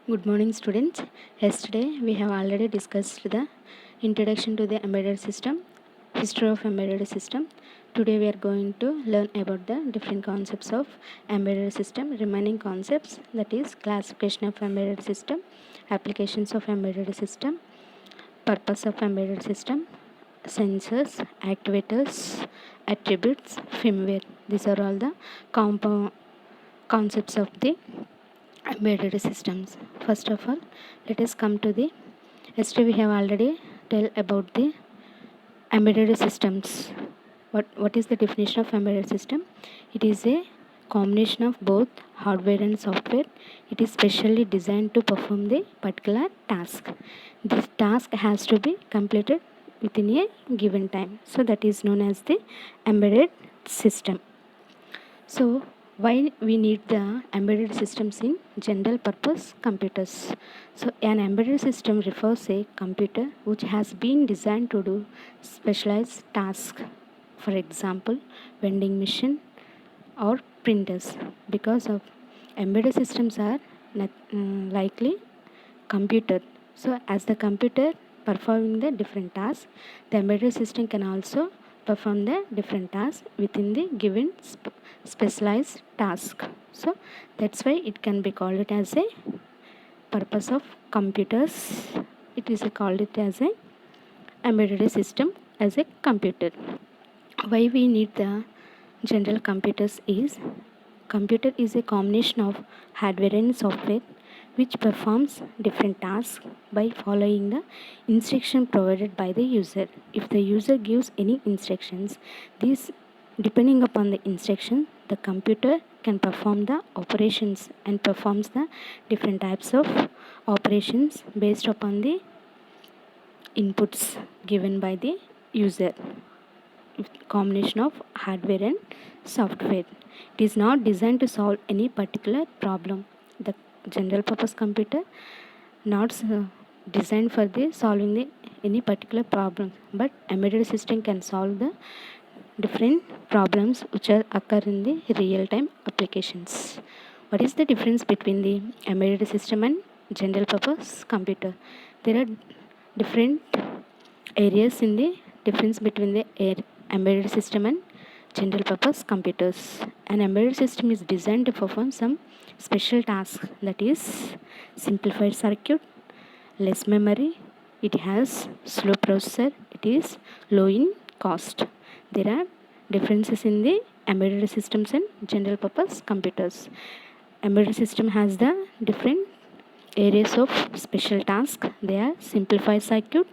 Good morning, students. Yesterday we have already discussed the introduction to the embedded system, history of embedded system. Today we are going to learn about the different concepts of embedded system, remaining concepts, that is classification of embedded system, applications of embedded system, purpose of embedded system, sensors, actuators, attributes, firmware. These are all the concepts of the embedded systems. First of all, let us come to the yesterday we have already tell about the embedded systems. What is the definition of embedded system? It is a combination of both hardware and software. It is specially designed to perform the particular task. This task has to be completed within a given time. So that is known as the embedded system. So why we need the embedded systems in general purpose computers? So an embedded system refers a computer which has been designed to do specialized tasks. For example, vending machine or printers. Because of embedded systems are likely computer. So as the computer performing the different tasks, the embedded system can also perform the different tasks within the given specialized task. So that's why it can be called it as a purpose of computers. It is called it as a embedded system as a computer. Why we need the general computers is computer is a combination of hardware and software which performs different tasks by following the instruction provided by the user. If the user gives any instructions, these depending upon the instruction, the computer can perform the operations and performs the different types of operations based upon the inputs given by the user. Combination of hardware and software. It is not designed to solve any particular problem. The general purpose computer not designed for the solving the any particular problem, but embedded system can solve the different problems which are occur in the real time applications. What is the difference between the embedded system and general purpose computer? There are different areas in the difference between the embedded system and general purpose computers. An embedded system is designed to perform some special tasks, that is simplified circuit, less memory, it has slow processor, it is low in cost. There are differences in the embedded systems and general purpose computers. Embedded system has the different areas of special task. They are simplified circuit,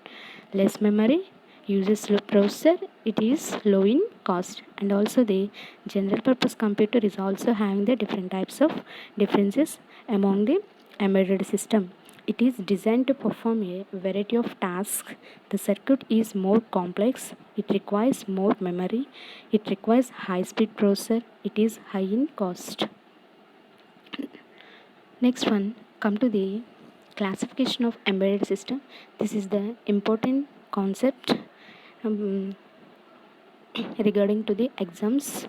less memory, uses slow processor, it is low in cost. And also the general purpose computer is also having the different types of differences among the embedded system. It is designed to perform a variety of tasks. The circuit is more complex, it requires more memory, it requires high speed processor, it is high in cost. Next one, come to the classification of embedded system. This is the important concept regarding to the exams.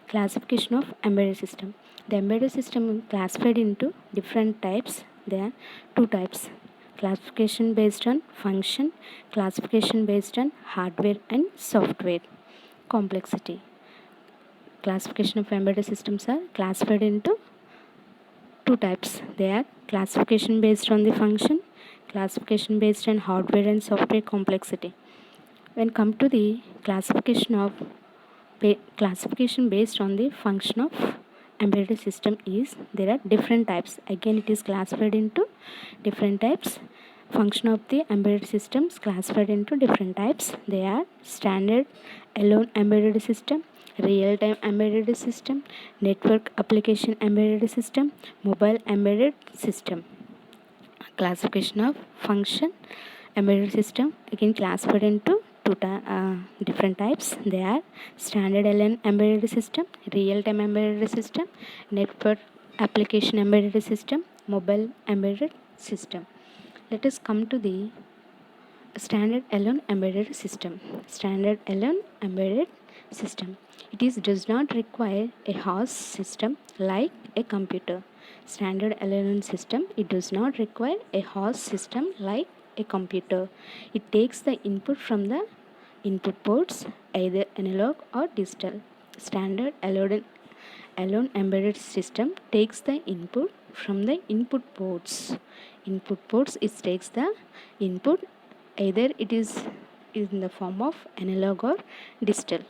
Classification of embedded system. The embedded system is classified into different types. There are two types: classification based on function, classification based on hardware and software complexity. Classification of embedded systems are classified into two types. They are classification based on the function, classification based on hardware and software complexity. When come to the classification based on the function of embedded system is there are different types. Again, it is classified into different types. Function of the embedded systems classified into different types. They are standard alone embedded system, real-time embedded system, network application embedded system, mobile embedded system. Classification of function embedded system again classified into different types. They are standard alone embedded system, real-time embedded system, network application embedded system, mobile embedded system. Let us come to the standard alone embedded system. Standard alone embedded system. It does not require a host system like a computer. Standard alone system, it does not require a host system like a computer. It takes the input from the input ports, either analog or digital. Standard alone embedded system takes the input from the input ports. Input ports, it takes the input, either it is in the form of analog or digital.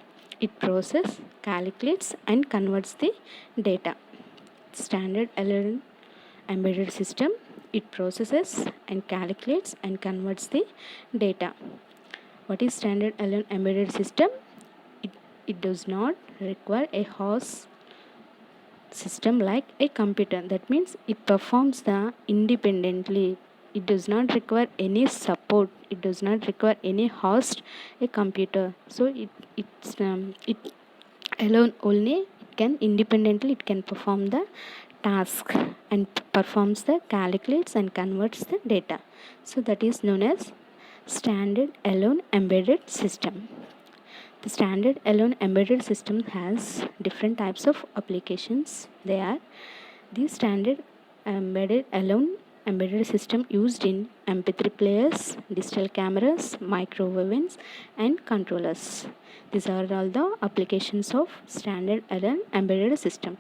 It processes, calculates and converts the data. Standard alone embedded system, it processes and calculates and converts the data. What is standard alone embedded system? It does not require a host system like a computer. That means it performs the independently. It does not require any support. It does not require any host a computer. So it alone only it can independently it can perform the task and performs the calculates and converts the data. So that is known as standard alone embedded system. The standard alone embedded system has different types of applications. They are the standard embedded alone embedded system used in MP3 players, digital cameras, microwave ovens, and controllers. These are all the applications of standard alone embedded system.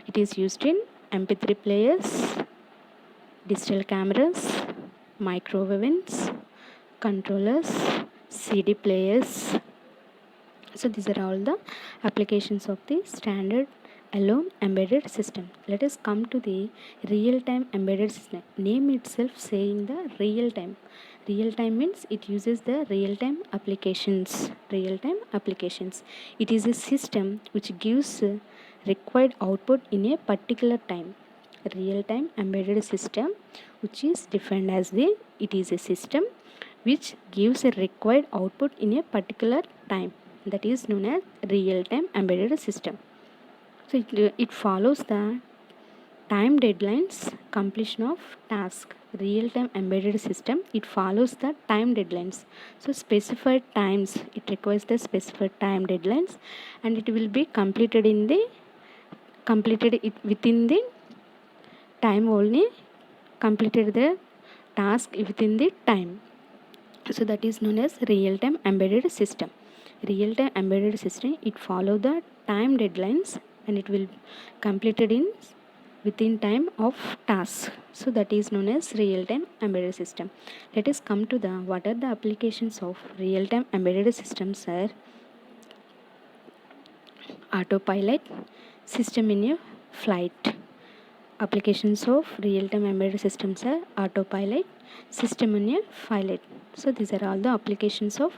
It is used in MP3 players, digital cameras, microwave ovens, controllers, CD players. So these are all the applications of the standard alone embedded system. Let us come to the real-time embedded system. Name itself saying the real-time. Real-time means it uses the real-time applications. Real-time applications. It is a system which gives required output in a particular time. Real-time embedded system, which is defined as it is a system which gives a required output in a particular time. That is known as real-time embedded system. So it follows the time deadlines, completion of task. Real-time embedded system, it follows the time deadlines. So specified times, it requires the specified time deadlines, and it will be completed within the time only, completed the task within the time. So that is known as real-time embedded system. Real-time embedded system, it follow the time deadlines and it will completed within time of task. So that is known as real-time embedded system. Let us come to the what are the applications of real-time embedded systems are autopilot, system in a flight. Applications of real-time embedded systems are autopilot, system in a flight. So these are all the applications of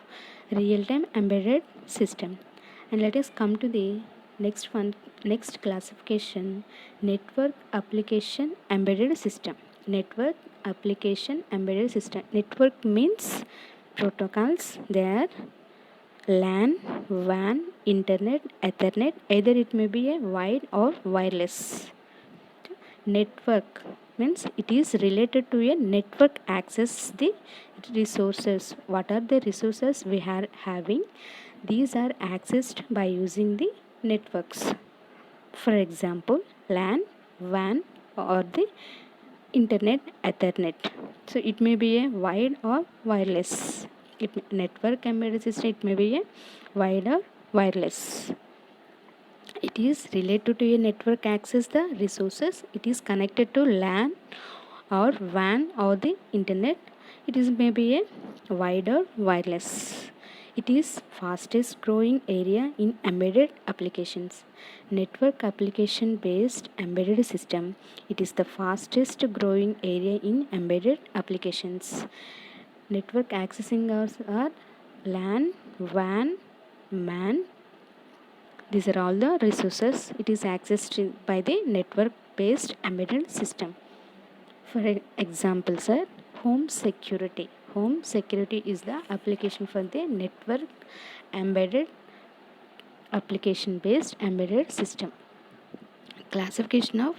real-time embedded system. And let us come to the next classification, network application embedded system. Network application embedded system. Network means protocols. They are LAN, WAN, Internet, Ethernet. Either it may be a wired or wireless. Network means it is related to a network access the resources. What are the resources we are having? These are accessed by using the networks. For example, LAN, WAN or the Internet, Ethernet. So it may be a wired or wireless. Network embedded system, it may be a wired or wireless. It is related to a network access the resources. It is connected to LAN or WAN or the internet. It is maybe a wired or wireless. It is fastest growing area in embedded applications. Network application based embedded system. It is the fastest growing area in embedded applications. Network accessing are LAN, WAN, MAN. These are all the resources. It is accessed by the network based embedded system. For example, sir, home security. Home security is the application for the network embedded application based embedded system. Classification of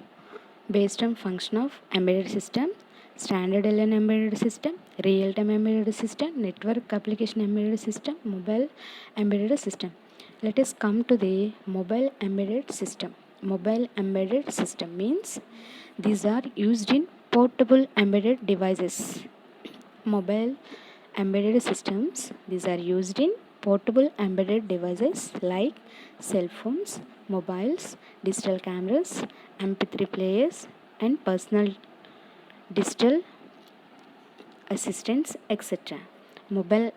based on function of embedded system, standard alone embedded system, real-time embedded system, network application embedded system, mobile embedded system. Let us come to the mobile embedded system. Mobile embedded system means These are used in portable embedded devices. Mobile embedded systems. These are used in portable embedded devices like cell phones, mobiles, digital cameras, MP3 players, and personal digital assistants, etc. Mobile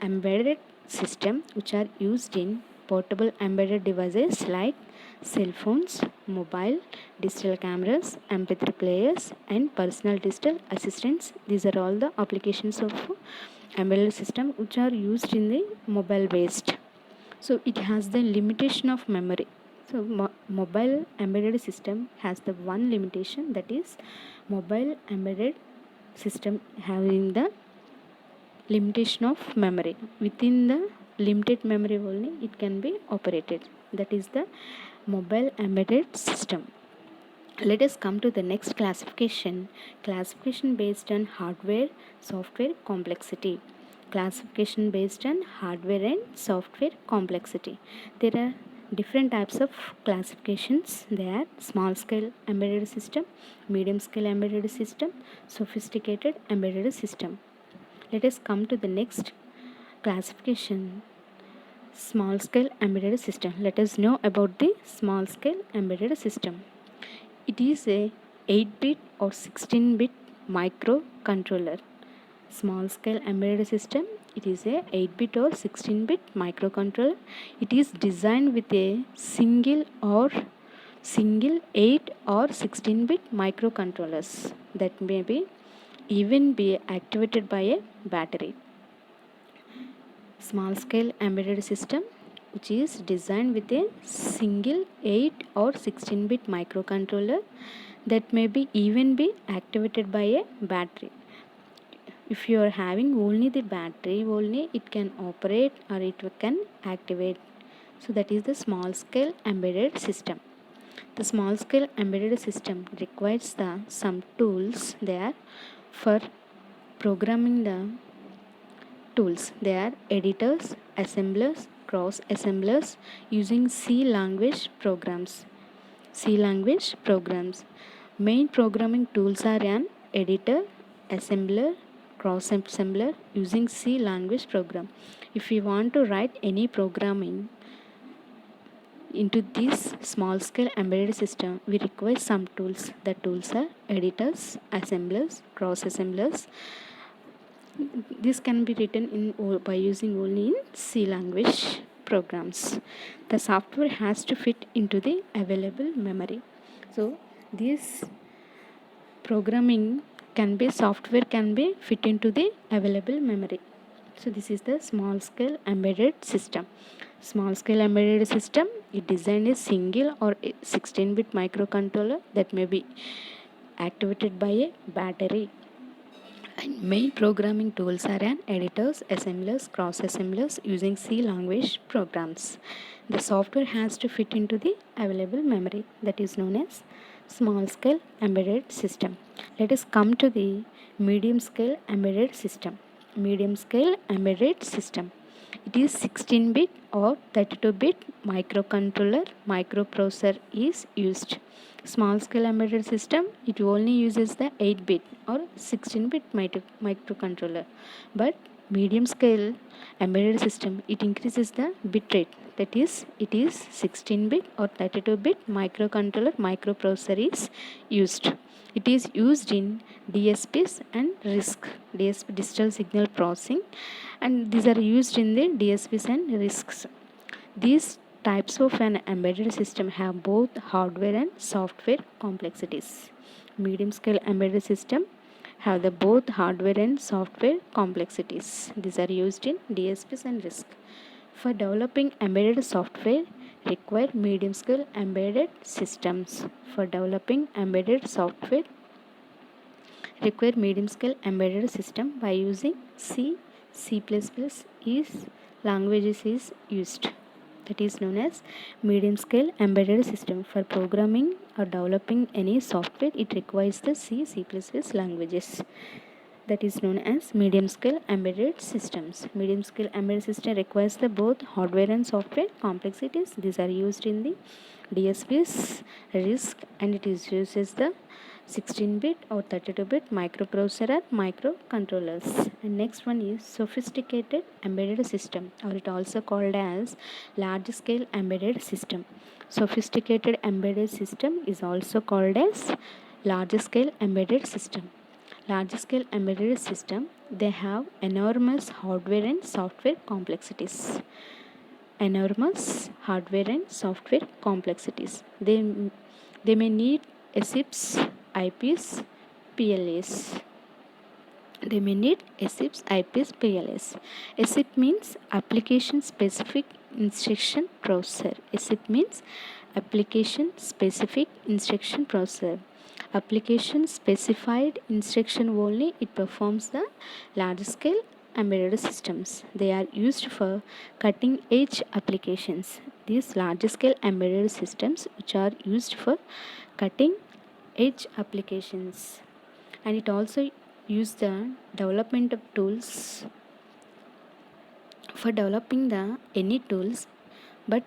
embedded system which are used in portable embedded devices like cell phones, mobile, digital cameras, MP3 players, and personal digital assistants. These are all the applications of embedded system which are used in the mobile based. So it has the limitation of memory. So mobile embedded system has the one limitation, that is mobile embedded system having the limitation of memory. Within the limited memory only it can be operated. That is the mobile embedded system. Let us come to the next classification. Classification based on hardware software complexity. Classification based on hardware and software complexity. There are different types of classifications. They are small scale embedded system, medium scale embedded system, sophisticated embedded system. Let us come to the next classification. Small scale embedded system. Let us know about the small scale embedded system. It is a 8-bit or 16-bit microcontroller. Small scale embedded system. It is a 8-bit or 16-bit microcontroller. It is designed with a single 8 or 16-bit microcontrollers that may be even be activated by a battery. Small scale embedded system which is designed with a single 8 or 16-bit microcontroller that may be even be activated by a battery. If you are having only the battery only, it can operate or it can activate. So that is the small scale embedded system. The small scale embedded system requires some tools there for programming the tools. They are editors, assemblers, cross assemblers using C language programs. C language programs. Main programming tools are an editor, assembler, cross assembler using C language program. If you want to write any programming into this small scale embedded system, we require some tools. The tools are editors, assemblers, cross assemblers. This can be written by using only in C language programs. The software has to fit into the available memory. So this programming software can be fit into the available memory. So this is the small scale embedded system. Small scale embedded system, it designed a single or 16-bit microcontroller that may be activated by a battery. And main programming tools are an editors, assemblers, cross assemblers using C language programs. The software has to fit into the available memory, that is known as small scale embedded system. Let us come to the medium scale embedded system. Medium scale embedded system. It is 16-bit or 32-bit microprocessor is used. Small scale embedded system, it only uses the 8-bit or 16-bit microcontroller. But medium scale embedded system, it increases the bit rate. That is, it is 16-bit or 32-bit microprocessor is used. It is used in DSPs and RISC, DSP digital signal processing, and these are used in the DSPs and RISCs. These types of an embedded system have both hardware and software complexities. Medium scale embedded system have the both hardware and software complexities. These are used in DSPs and RISC. For developing embedded software, require medium scale embedded systems. For developing embedded software, require medium scale embedded system by using C, C++ is languages is used. That is known as medium scale embedded system. For programming or developing any software, it requires the C, C++ languages. That is known as medium scale embedded systems. Medium scale embedded system requires the both hardware and software complexities. These are used in the DSP's RISC, and it is uses the 16-bit or 32-bit microprocessor or microcontrollers. And next one is sophisticated embedded system, or it also called as large-scale embedded system. Sophisticated embedded system is also called as large-scale embedded system. Large-scale embedded system, they have enormous hardware and software complexities. Enormous hardware and software complexities. They may need ASICs, IPs, PLAs. They may need ASICs, IPs, PLAs. ASIC means application specific instruction processor. ASIC means application specific instruction processor. Application specified instruction only it performs the large scale embedded systems. They are used for cutting edge applications. These large scale embedded systems which are used for cutting edge applications, and it also use the development of tools for developing the any tools. But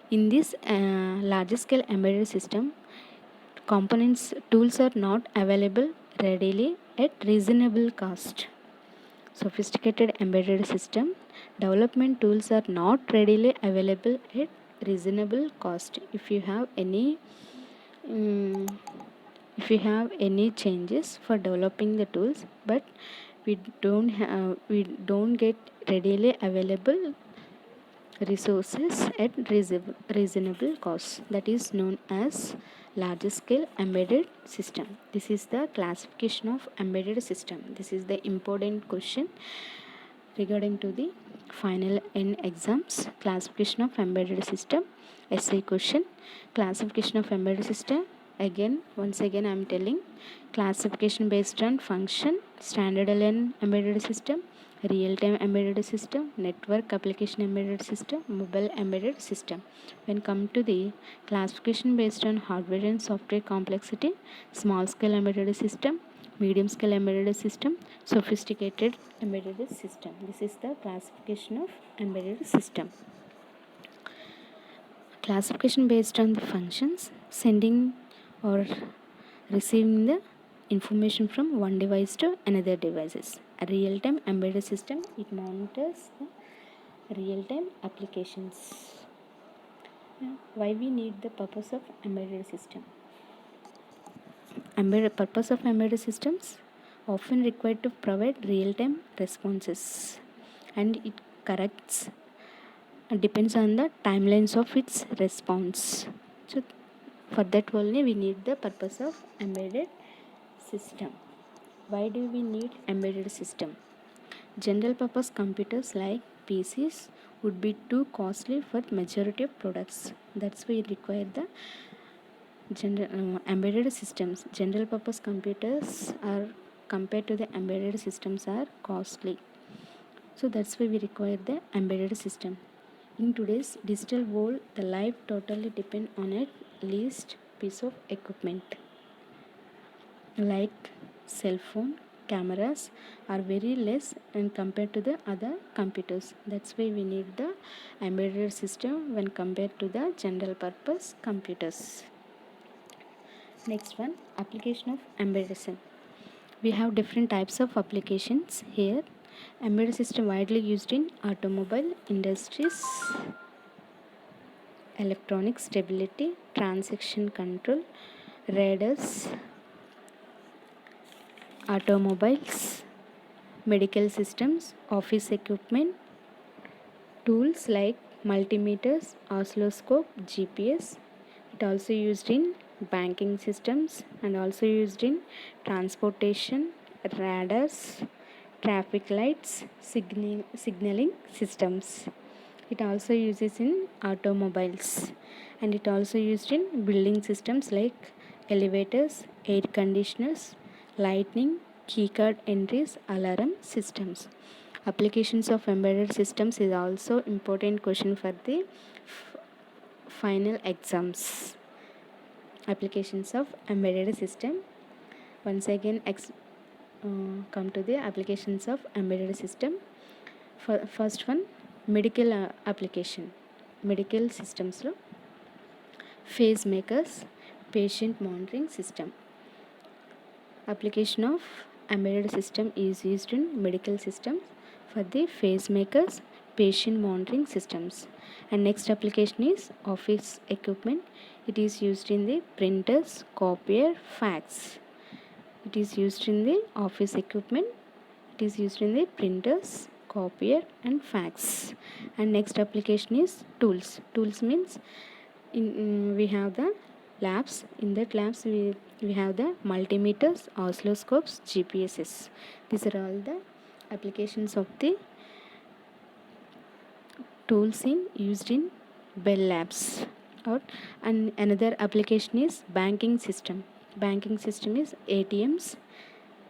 in this large scale embedded system, components tools are not available readily at reasonable cost. Sophisticated embedded system development tools are not readily available at reasonable cost. If you have any changes for developing the tools, but we don't get readily available resources at reasonable cost, that is known as large scale embedded system. This is the classification of embedded system. This is the important question regarding to the final end exams. Classification of embedded system, essay question. Classification of embedded system, once again I am telling, classification based on function, standard alone embedded system, real-time embedded system, network application embedded system, mobile embedded system. When come to the classification based on hardware and software complexity, small scale embedded system, medium scale embedded system, sophisticated embedded system. This is the classification of embedded system. Classification based on the functions, sending or receiving the information from one device to another devices. A real-time embedded system, it monitors the real-time applications. Why we need the purpose of embedded system? Purpose of embedded systems often required to provide real-time responses, and it corrects depends on the timelines of its response. So for that only we need the purpose of embedded system. Why do we need embedded system? General purpose computers like PCs would be too costly for majority of products. That's why we require the embedded systems. General purpose computers are compared to the embedded systems are costly. So that's why we require the embedded system. In today's digital world, the life totally depends on a least piece of equipment. Like cell phone, cameras are very less and compared to the other computers. That's why we need the embedded system when compared to the general purpose computers. Next one, application of embedded system. We have different types of applications here. Embedded system widely used in automobile industries, electronic stability, transaction control, radars, automobiles, medical systems, office equipment, tools like multimeters, oscilloscope, GPS. It also used in banking systems and also used in transportation, radars, traffic lights, signaling systems. It also uses in automobiles, and it also used in building systems like elevators, air conditioners, lighting, keycard entries, alarm systems. Applications of embedded systems is also important question for the final exams. Applications of embedded system. Once again come to the applications of embedded system. First one, medical application. Medical systems lo pacemakers, patient monitoring system. Application of embedded system is used in medical systems for the pacemakers, patient monitoring systems. And next application is office equipment. It is used in the printers, copier, fax. It is used in the office equipment. It is used in the printers, copier and fax. And next application is tools. Tools means we have the labs. In that labs we have the multimeters, oscilloscopes, GPSs. These are all the applications of the tools used in Bell Labs. And another application is banking system. Banking system is ATMs,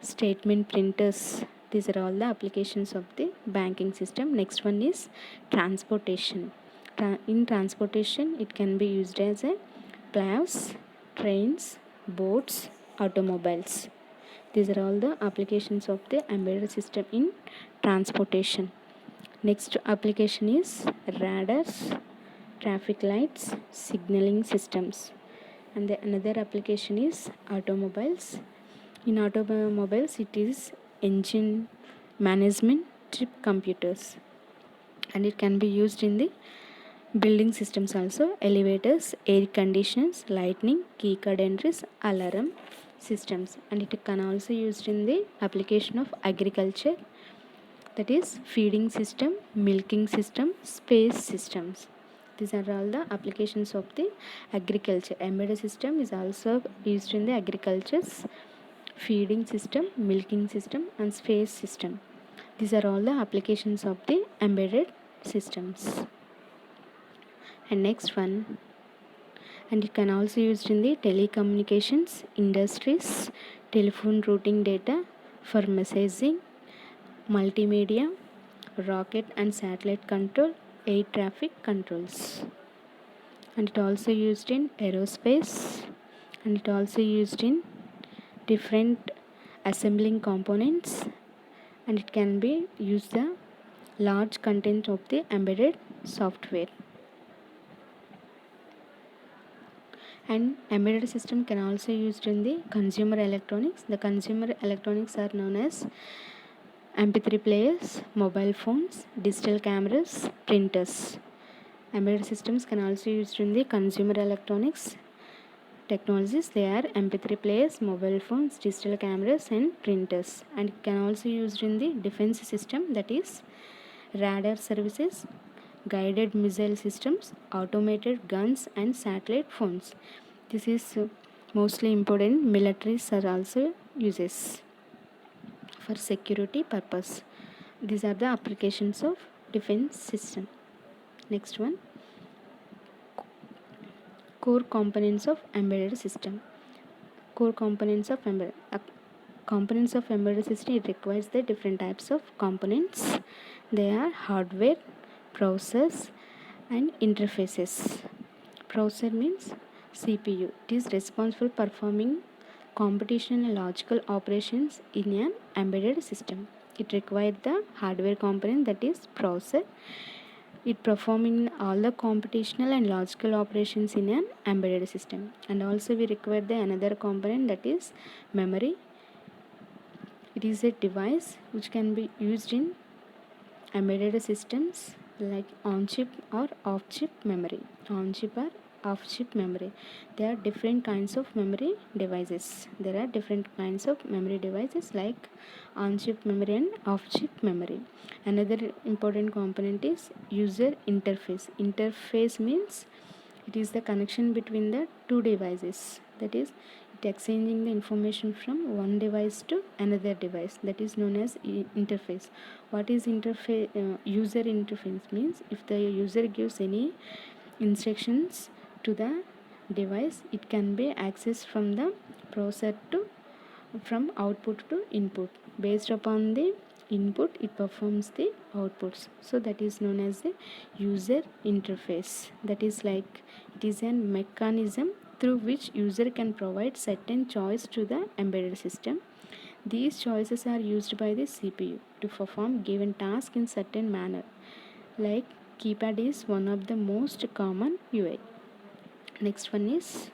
statement printers. These are all the applications of the banking system. Next one is transportation. In transportation, it can be used as a plows, trains, boats, automobiles. These are all the applications of the embedded system in transportation. Next application is radars, traffic lights, signaling systems. And another application is automobiles. In automobiles, it is engine management, chip computers, and it can be used in the building systems also: elevators, air conditioners, lighting, key card entries, alarm systems. And it can also used in the application of agriculture, that is feeding system, milking system, space systems. These are all the applications of the agriculture. Embedded system is also used in the agriculture's feeding system, milking system and space system. These are all the applications of the embedded systems. And next one, and it can also used in the telecommunications industries, telephone routing data for messaging, multimedia, rocket and satellite control, air traffic controls. And it also used in aerospace, and it also used in different assembling components, and it can be used the large content of the embedded software. And embedded system can also used in the consumer electronics. The consumer electronics are known as MP3 players, mobile phones, digital cameras, printers. Embedded systems can also used in the consumer electronics technologies. They are MP3 players, mobile phones, digital cameras and printers. And it can also used in the defense system, that is radar services, guided missile systems, automated guns and satellite phones. This is mostly important. Militaries are also uses for security purpose. These are the applications of defense system. Next one, core components of embedded system. Core components of components of embedded system, it requires the different types of components. They are hardware, processors and interfaces. Processor means CPU. It is responsible for performing computational logical operations in an embedded system. It requires the hardware component, that is processor. It performing all the computational and logical operations in an embedded system. And also we require the another component, that is memory. It is a device which can be used in embedded systems like on-chip or off-chip memory. On-chip or off-chip memory. There are different kinds of memory devices. There are different kinds of memory devices like on-chip memory and off-chip memory. Another important component is user interface. Interface means it is the connection between the two devices. That is, it exchanging the information from one device to another device. That is known as interface. What is interface? User interface means if the user gives any instructions to the device, it can be accessed from the processor to from output to input. Based upon the input, it performs the outputs. So that is known as the user interface. That is like it is a mechanism through which user can provide certain choice to the embedded system. These choices are used by the CPU to perform given task in certain manner. Like keypad is one of the most common UI. Next one is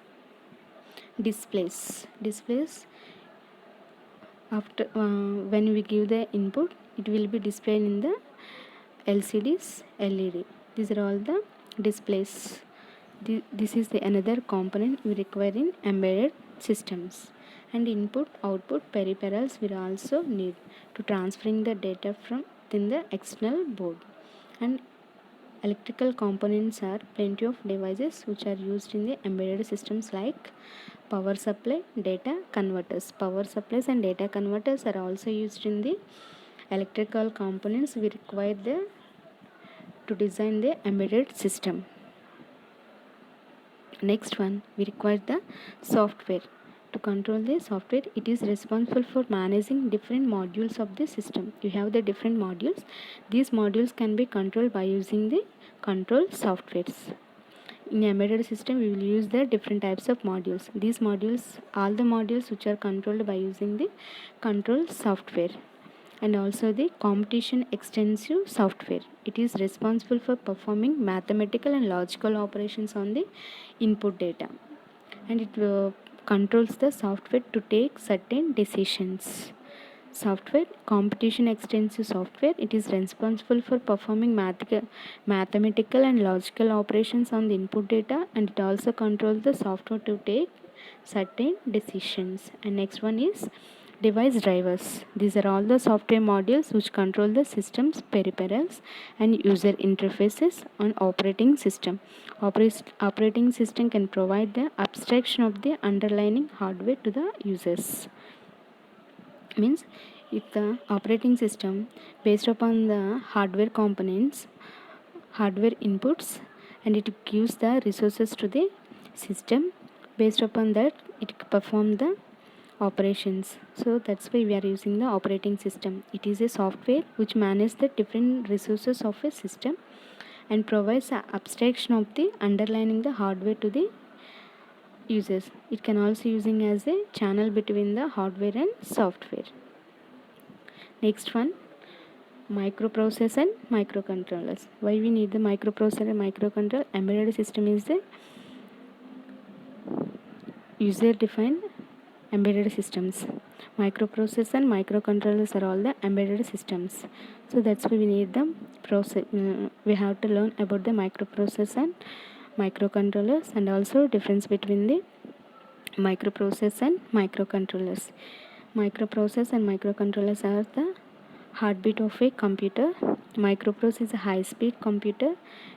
displays. Displays, after when we give the input, it will be displayed in the LCDs, LED. These are all the displays. This is the another component we require in embedded systems. And input output peripherals we also need to transferring the data from within the external board. And electrical components are plenty of devices which are used in the embedded systems, like power supply, data converters. Power supplies and data converters are also used in the electrical components we require to design the embedded system. Next one, we require the software. To control the software, it is responsible for managing different modules of the system. You have the different modules. These modules can be controlled by using the control softwares. In embedded system, we will use the different types of modules. These modules, all the modules which are controlled by using the control software. And also the competition extensive software. It is responsible for performing mathematical and logical operations on the input data, and it controls the software to take certain decisions. Software, competition extensive software, it is responsible for performing mathematical and logical operations on the input data, and it also controls the software to take certain decisions. And next one is device drivers. These are all the software modules which control the system's peripherals and user interfaces on operating system. Operating system can provide the abstraction of the underlying hardware to the users. Means if the operating system based upon the hardware components, hardware inputs, and it gives the resources to the system, based upon that it perform the operations. So that's why we are using the operating system. It is a software which manages the different resources of a system and provides an abstraction of the underlying the hardware to the users. It can also using as a channel between the hardware and software. Next one, microprocessor and microcontrollers. Why we need the microprocessor and microcontroller? Embedded system is the user defined embedded systems. Microprocessor and microcontrollers are all the embedded systems. So that's why we need the we have to learn about the microprocessor and microcontrollers, and also difference between the microprocessor and microcontrollers. Microprocessor and microcontrollers are the heartbeat of a computer. Microprocessor is a high-speed computer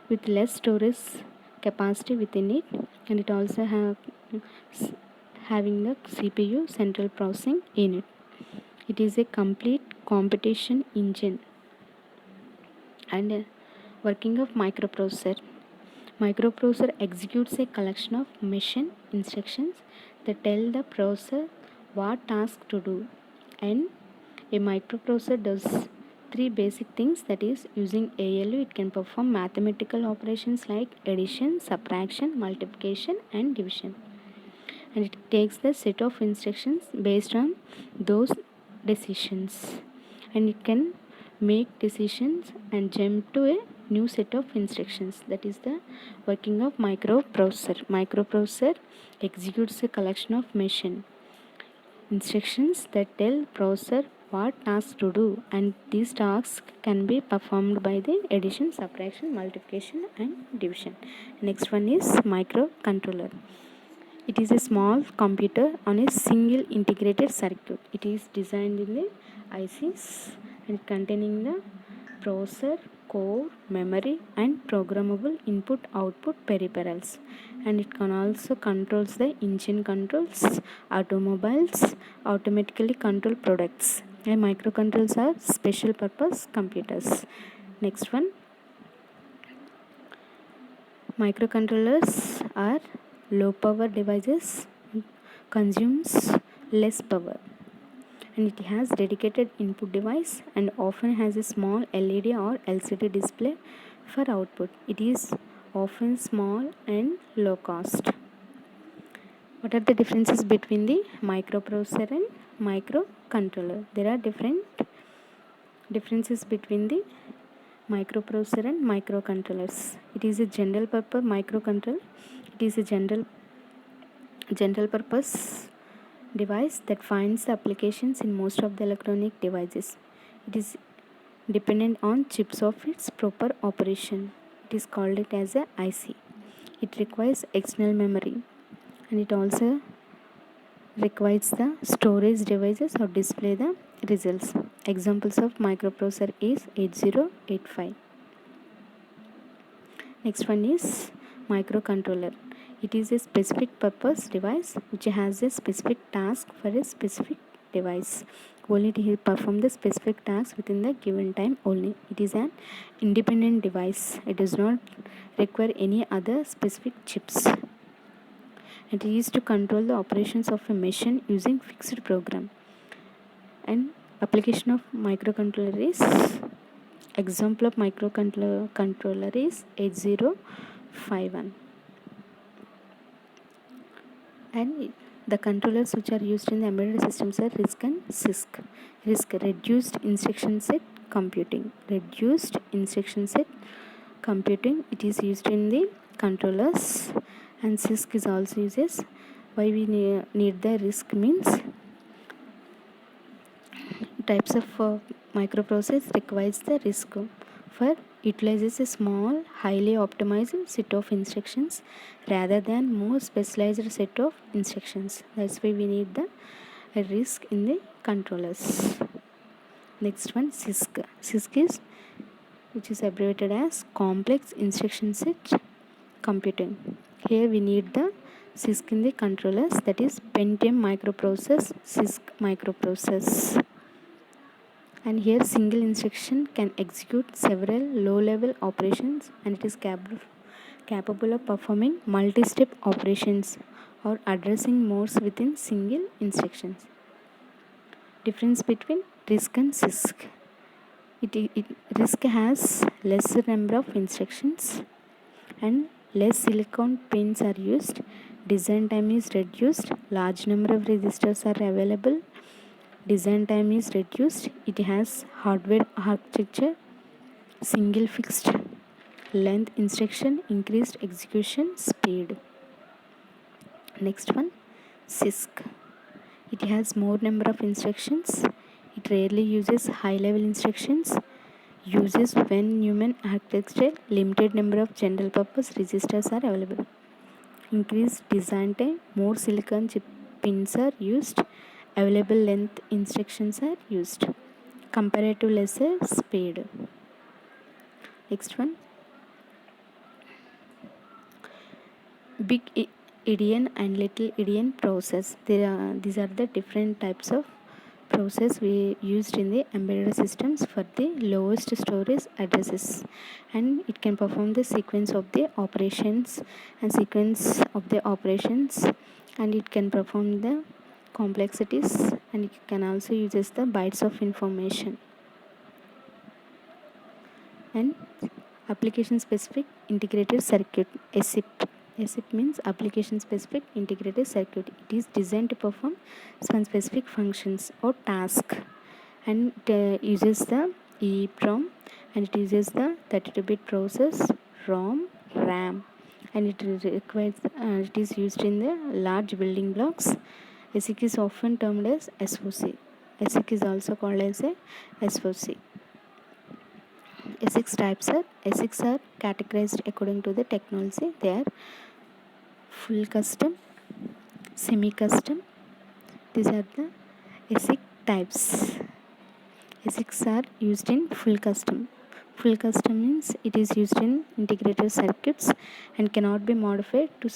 with less storage capacity within it, and it also having the CPU, central processing unit. It is a complete competition engine. And working of microprocessor. Microprocessor executes a collection of machine instructions that tell the processor what task to do. And a microprocessor does three basic things, that is, using ALU it can perform mathematical operations like addition, subtraction, multiplication and division, and it takes the set of instructions based on those decisions, and it can make decisions and jump to a new set of instructions. That is the working of microprocessor. Microprocessor executes a collection of machine instructions that tell processor what tasks to do, and these tasks can be performed by the addition, subtraction, multiplication and division. Next one is microcontroller. It is a small computer on a single integrated circuit. It is designed in the ICs and containing the processor, core, memory and programmable input-output peripherals. And it can also controls the engine controls, automobiles, automatically control products. And microcontrollers are special purpose computers. Next one, microcontrollers are low power devices, consumes less power, and it has dedicated input device and often has a small LED or LCD display for output. It is often small and low cost. What are the differences between the microprocessor and microcontroller? There are different differences between the microprocessor and microcontrollers. It is a general purpose microcontroller. It is a general purpose device that finds the applications in most of the electronic devices. It is dependent on chips of its proper operation. It is called it as a IC. It requires external memory, and it also requires the storage devices or display the results. Examples of microprocessor is 8085. Next one is microcontroller. It is a specific purpose device which has a specific task for a specific device. Only it will perform the specific task within the given time only. It is an independent device. It does not require any other specific chips. It is to control the operations of a machine using fixed program. And application of microcontroller is, example of microcontroller is 8051. And the controllers which are used in the embedded systems are RISC and CISC. RISC, reduced instruction set computing. Reduced instruction set computing, it is used in the controllers, and CISC is also uses. Why we need the RISC means types of microprocessor requires the RISC for utilizes a small highly optimized set of instructions rather than more specialized set of instructions. That's why we need the RISC in the controllers. Next one, CISC. CISC is, which is abbreviated as complex instruction set computing. Here we need the CISC in the controllers, that is Pentium microprocessor, CISC microprocessor. And here single instruction can execute several low-level operations, and it is capable of performing multi-step operations or addressing modes within single instructions. Difference between RISC and CISC. RISC has lesser number of instructions and less silicon pins are used. Design time is reduced. Large number of registers are available. Design time is reduced. It has hardware architecture, single fixed length instruction, increased execution speed. Next one, CISC. It has more number of instructions. It rarely uses high level instructions. Uses when human architecture, limited number of general purpose registers are available. Increased design time, more silicon chip pins are used. Available length instructions are used. Comparative lesser speed. Next one, big endian and little endian process. These are the different types of process we used in the embedded systems for the lowest storage addresses, and it can perform the sequence of the operations and and it can perform the complexities, and it can also uses the bytes of information. And application specific integrated circuit, ASIP. ASIP means application specific integrated circuit. It is designed to perform some specific functions or task, and it uses the EEPROM, and it uses the 32-bit process, ROM, RAM, and it requires it is used in the large building blocks. ASIC is often termed as SOC. ASIC is also called as a SOC. ASICs are categorized according to the technology. They are full custom, semi-custom. These are the ASIC types. ASICs are used in full custom. Full custom means it is used in integrated circuits and cannot be modified to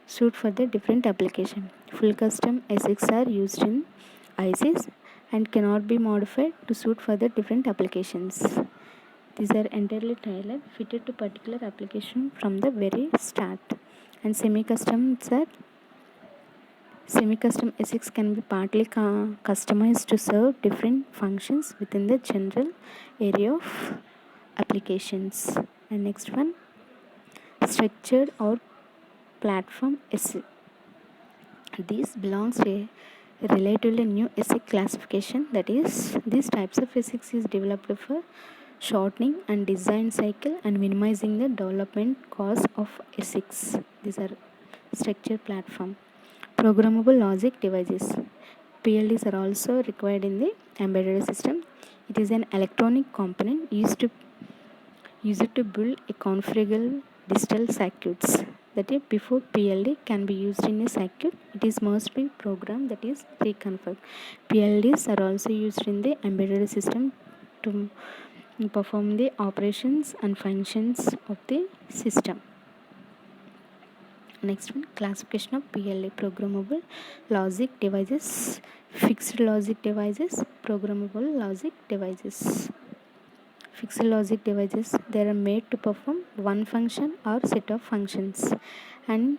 suit for the different application. Full custom ASICs are used in ICs and cannot be modified to suit for the different applications. These are entirely tailored, fitted to particular application from the very start. And semi-custom ASICs can be partly customized to serve different functions within the general area of applications. And next one, structured or platform ASIC. This belongs to a relatively new ASIC classification. That is, these types of ASICs is developed for shortening and design cycle and minimizing the development cost of ASICs. These are structure platform. Programmable logic devices. PLDs are also required in the embedded system. It is an electronic component used to build a configurable digital circuits. That is, before PLD can be used in a circuit, it is must be program that is reconfigured. PLDs are also used in the embedded system to perform the operations and functions of the system. Next one, classification of PLD: programmable logic devices, fixed logic devices, programmable logic devices. Fixed logic devices, they are made to perform one function or set of functions, and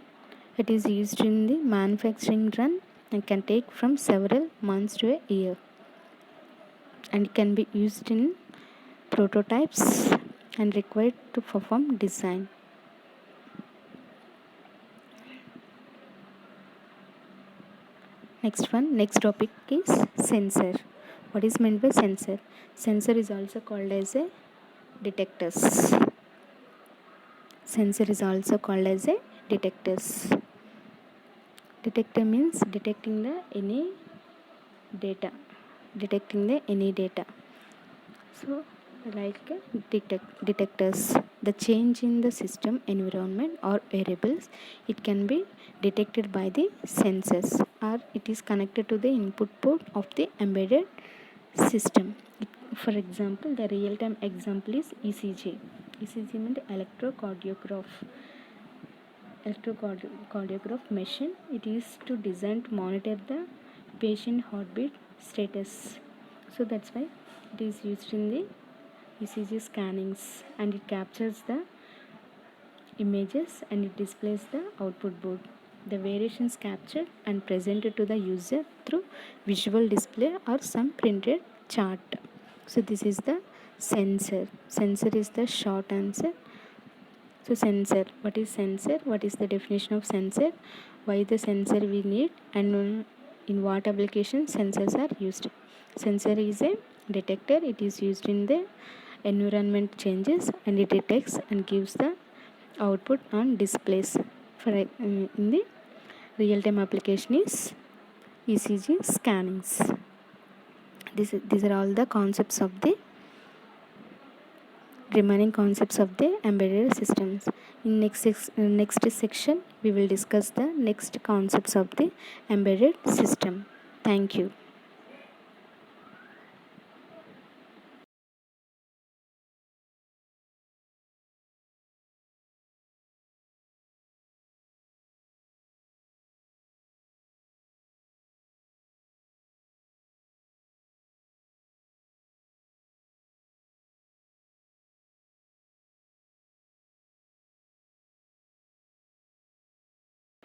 it is used in the manufacturing run and can take from several months to a year, and can be used in prototypes and required to perform design. Next topic is sensor. What is meant by sensor? Sensor is also called as a detectors. Sensor is also called as a detectors. Detector means detecting the any data. So like detectors, the change in the system environment or variables, it can be detected by the sensors, or it is connected to the input port of the embedded system. For example, the real-time example is ECG. ECG means electrocardiograph machine. It is to design to monitor the patient heartbeat status. So that's why it is used in the ECG scannings, and it captures the images and it displays the output board. The variations captured and presented to the user through visual display or some printed chart. So this is the sensor. Sensor is the short answer. So sensor, what is sensor? What is the definition of sensor? Why the sensor we need, and in what application sensors are used? Sensor is a detector. It is used in the environment changes, and it detects and gives the output on displays. For in the real-time application is ECG scannings. These are all the concepts of the remaining concepts of the embedded systems. In next section we will discuss the next concepts of the embedded system. Thank you.